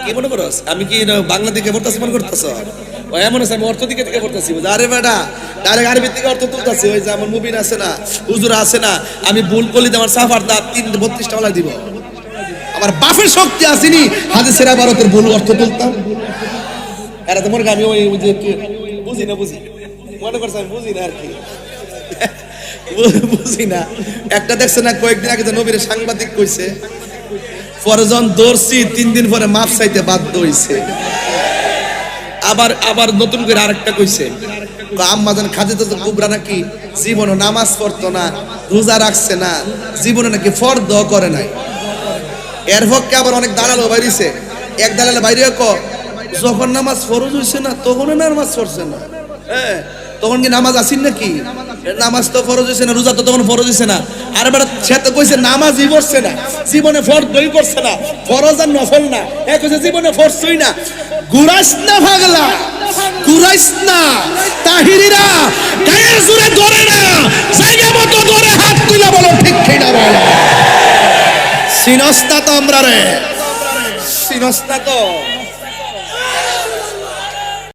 কি মনে করছ আমি কি বাংলা দিকে পড়তাছি মনে করতেছ? ওই এমন আছে আমি অর্থ দিকে পড়তাছি। আরে বেটা ডাইরেক্ট আরবি থেকে অর্থ তুলতাছি। ওই যে আমার মুবিন আছে না, হুজুর আছে না, আমি ভুল করলে আমার সাফার দা 32 টাকা দিব। আমার বাপের শক্তি আসেনি হাদিসের ইবারতের ভুল অর্থ তুলতাম। এরা তো মনে আমি ওই যে বুঝি না মনে করছ আমি বুঝি না আর কি বুঝি না। একটা দেখছে না কয়েকদিন আগে নবীর সাংবাদিক কইছে ফরজন দর্শি 3 দিন পরে মাপ চাইতে বাধ্য হইছে। আবার নতুন করে আরেকটা কইছে আম্মাজান খাদিজাতুল কুবরা নাকি জীবনে নামাজ পড়তো না, রোজা রাখছে না, জীবনে নাকি ফরদ করে নাই। এর পক্ষে আবার অনেক দালাল বাইরেছে। এক দালাল বাইরে যখন নামাজ ফরজ হইছে না তখন নামাজ পড়ছে না। হ্যাঁ তখন কি নামাজ আসিন নাকি? নামাজ তো ফরজ হইছে না, রোজা তো তখন ফরজ হইছে না। আর বেটা সে তো কইছে নামাজই পড়ছে না, জীবনে ফরজই করছে না, ফরজ আর নফল না। এ কইছে জীবনে ফরজই না। গুরাইস না পাগলা, গুরাইস না। তাহিরিরা গায়ে জুড়ে ধরে না, জায়গা মতো ধরে হাত তুলে বলো ঠিক কিনা বলো। সিনস্তা তো আমরা রে, সিনস্তা তো